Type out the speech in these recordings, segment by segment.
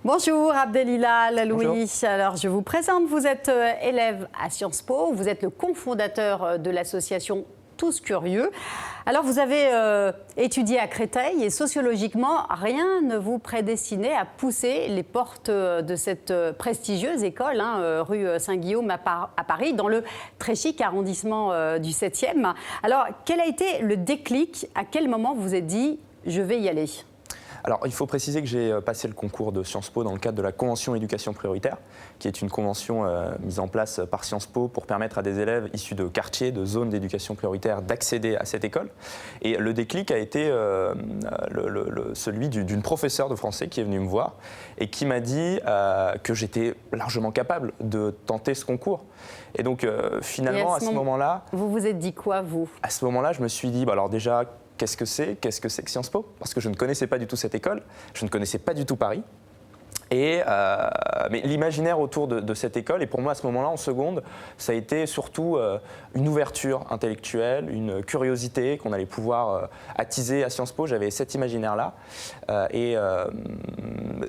Bonjour Abdelila Laloui. Bonjour. Alors je vous présente, vous êtes élève à Sciences Po, vous êtes le cofondateur de l'association Tous Curieux. Alors vous avez étudié à Créteil et sociologiquement, rien ne vous prédestinait à pousser les portes de cette prestigieuse école, rue Saint-Guillaume à Paris, dans le très chic arrondissement du 7e. Alors quel a été le déclic? À quel moment vous vous êtes dit « je vais y aller » ? Alors, il faut préciser que j'ai passé le concours de Sciences Po dans le cadre de la Convention éducation prioritaire, qui est une convention mise en place par Sciences Po pour permettre à des élèves issus de quartiers, de zones d'éducation prioritaire d'accéder à cette école. Et le déclic a été celui d'une professeure de français qui est venue me voir et qui m'a dit que j'étais largement capable de tenter ce concours. Et donc, finalement, à ce moment-là... Vous vous êtes dit quoi, vous? À ce moment-là, je me suis dit, alors déjà... Qu'est-ce que c'est que Sciences Po? Parce que je ne connaissais pas du tout cette école, je ne connaissais pas du tout Paris. Mais l'imaginaire autour de cette école, et pour moi à ce moment-là, en seconde, ça a été surtout une ouverture intellectuelle, une curiosité qu'on allait pouvoir attiser à Sciences Po. J'avais cet imaginaire-là.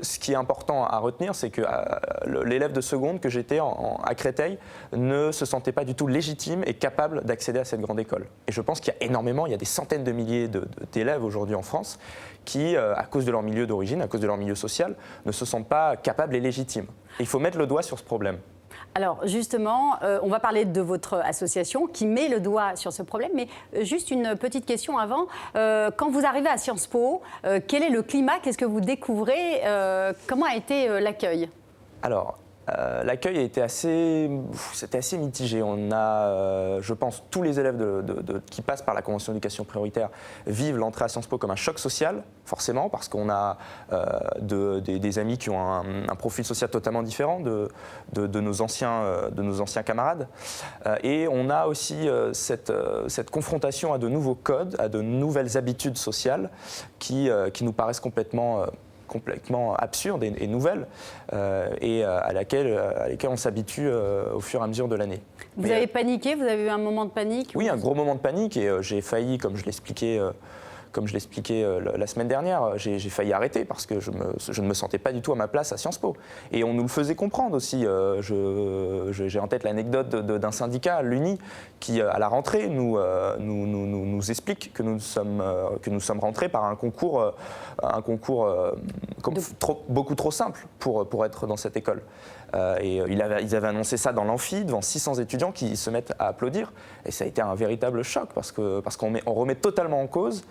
Ce qui est important à retenir, c'est que l'élève de seconde que j'étais à Créteil ne se sentait pas du tout légitime et capable d'accéder à cette grande école. Et je pense qu'il y a des centaines de milliers d'élèves aujourd'hui en France qui, à cause de leur milieu d'origine, à cause de leur milieu social, ne se sentent pas capables et légitimes. Et il faut mettre le doigt sur ce problème. Alors justement, on va parler de votre association qui met le doigt sur ce problème, mais juste une petite question avant. Quand vous arrivez à Sciences Po, quel est le climat? Qu'est-ce que vous découvrez? Comment a été l'accueil? Alors, l'accueil a été assez mitigé. On a, je pense, tous les élèves qui passent par la Convention d'éducation prioritaire vivent l'entrée à Sciences Po comme un choc social, forcément, parce qu'on a des amis qui ont un profil social totalement différent de nos anciens camarades. Et on a aussi cette confrontation à de nouveaux codes, à de nouvelles habitudes sociales qui nous paraissent complètement absurde et nouvelle à laquelle on s'habitue au fur et à mesure de l'année. Vous avez paniqué? Vous avez eu un moment de panique? Oui, un gros moment de panique et j'ai failli, comme je l'expliquais la semaine dernière, j'ai failli arrêter parce que je ne me sentais pas du tout à ma place à Sciences Po. Et on nous le faisait comprendre aussi. J'ai en tête l'anecdote d'un syndicat, l'UNI, qui à la rentrée nous explique que nous sommes rentrés par un concours beaucoup trop simple pour être dans cette école. Ils avaient annoncé ça dans l'amphi devant 600 étudiants qui se mettent à applaudir. Et ça a été un véritable choc parce qu'on remet totalement en cause.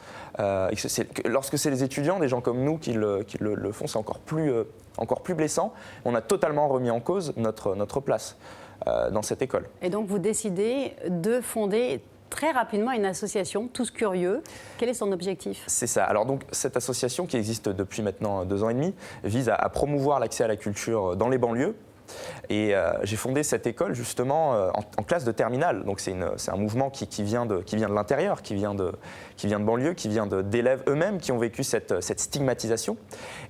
Lorsque c'est les étudiants, des gens comme nous qui le font, c'est encore plus blessant. On a totalement remis en cause notre place dans cette école. Et donc vous décidez de fonder très rapidement une association, Tous Curieux. Quel est son objectif? C'est ça. Alors donc cette association qui existe depuis maintenant 2 ans et demi vise à promouvoir l'accès à la culture dans les banlieues. Et j'ai fondé cette école justement en classe de terminale. Donc c'est un mouvement qui vient de l'intérieur, qui vient de banlieue, qui vient d'élèves eux-mêmes qui ont vécu cette stigmatisation.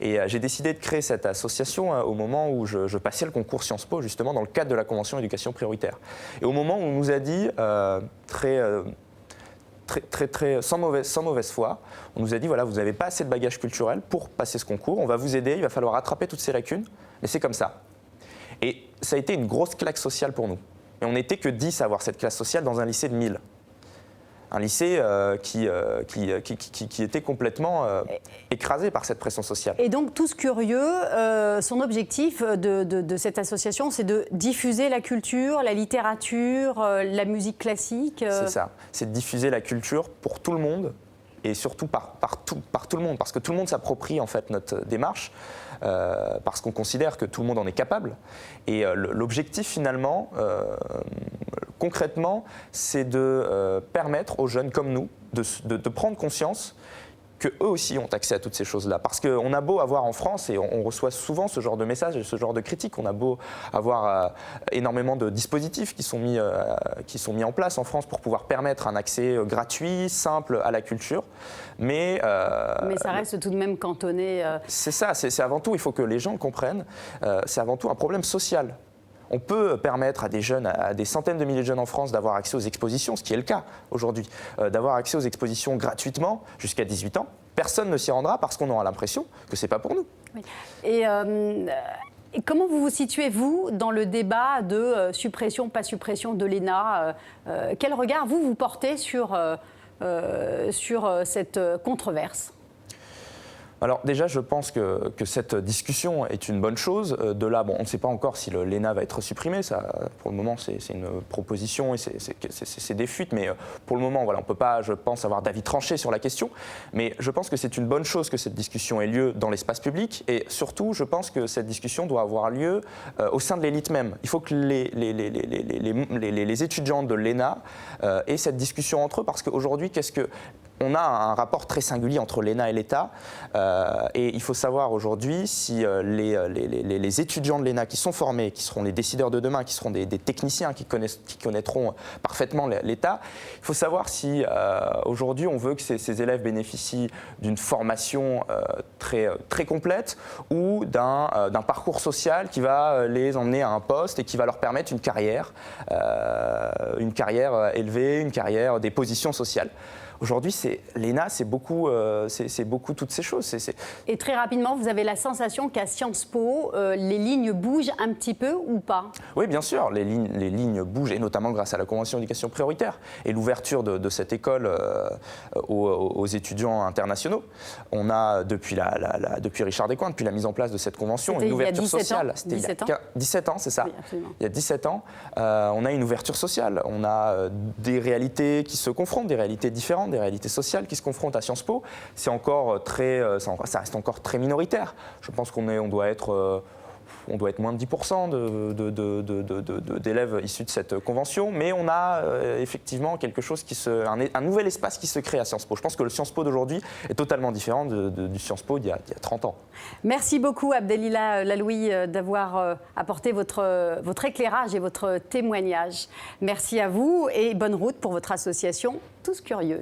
Et j'ai décidé de créer cette association au moment où je passais le concours Sciences Po, justement dans le cadre de la Convention éducation prioritaire. Et au moment où on nous a dit sans mauvaise foi, on nous a dit voilà, vous n'avez pas assez de bagages culturels pour passer ce concours, on va vous aider, il va falloir rattraper toutes ces lacunes, mais c'est comme ça. Et ça a été une grosse claque sociale pour nous. Et on n'était que 10 à avoir cette classe sociale dans un lycée de 1000. Un lycée qui était complètement écrasé par cette pression sociale. Et donc, Tous Curieux, son objectif de cette association, c'est de diffuser la culture, la littérature, la musique classique. C'est ça, c'est de diffuser la culture pour tout le monde et surtout par tout le monde, parce que tout le monde s'approprie en fait notre démarche, parce qu'on considère que tout le monde en est capable. Et l'objectif finalement, concrètement, c'est de permettre aux jeunes comme nous de prendre conscience qu'eux aussi ont accès à toutes ces choses-là. Parce qu'on a beau avoir en France, et on reçoit souvent ce genre de messages et ce genre de critiques, on a beau avoir énormément de dispositifs qui sont mis en place en France pour pouvoir permettre un accès gratuit, simple à la culture. Mais ça reste tout de même cantonné. C'est ça, c'est avant tout, il faut que les gens le comprennent, c'est avant tout un problème social. On peut permettre à des jeunes, à des centaines de milliers de jeunes en France d'avoir accès aux expositions, ce qui est le cas aujourd'hui, d'avoir accès aux expositions gratuitement jusqu'à 18 ans. personne ne s'y rendra parce qu'on aura l'impression que ce n'est pas pour nous. Oui. Et comment vous vous situez, vous, dans le débat de suppression, pas suppression de l'ENA? Quel regard vous portez sur cette controverse? Alors déjà, je pense que cette discussion est une bonne chose. De là, bon, on ne sait pas encore si l'ENA va être supprimé. Ça, pour le moment, c'est une proposition et c'est des fuites. Mais pour le moment, voilà, on ne peut pas, je pense, avoir d'avis tranché sur la question. Mais je pense que c'est une bonne chose que cette discussion ait lieu dans l'espace public. Et surtout, je pense que cette discussion doit avoir lieu au sein de l'élite même. Il faut que les étudiants de l'ENA aient cette discussion entre eux. Parce qu'aujourd'hui, on a un rapport très singulier entre l'ENA et l'État et il faut savoir aujourd'hui si les étudiants de l'ENA qui sont formés, qui seront les décideurs de demain, qui seront des techniciens qui connaîtront parfaitement l'État, il faut savoir si aujourd'hui on veut que ces élèves bénéficient d'une formation très complète ou d'un parcours social qui va les emmener à un poste et qui va leur permettre une carrière élevée, une carrière, des positions sociales. Aujourd'hui, l'ENA, c'est beaucoup toutes ces choses. Et très rapidement, vous avez la sensation qu'à Sciences Po, les lignes bougent un petit peu ou pas? Oui, bien sûr, les lignes bougent, et notamment grâce à la Convention d'éducation prioritaire et l'ouverture de cette école aux étudiants internationaux. On a, depuis Richard Descoings, depuis la mise en place de cette convention, une ouverture sociale. C'était il y a 17 ans, c'est ça. Oui, absolument. Il y a 17 ans, on a une ouverture sociale. On a des réalités qui se confrontent, des réalités différentes, des réalités sociales qui se confrontent à Sciences Po. Ça reste encore très minoritaire. Je pense qu'on doit être moins de 10% d'élèves issus de cette convention, mais on a effectivement quelque chose un nouvel espace qui se crée à Sciences Po. Je pense que le Sciences Po d'aujourd'hui est totalement différent du Sciences Po d'il y a 30 ans. Merci beaucoup Abdelila Lalouhi d'avoir apporté votre éclairage et votre témoignage. Merci à vous et bonne route pour votre association Tous Curieux.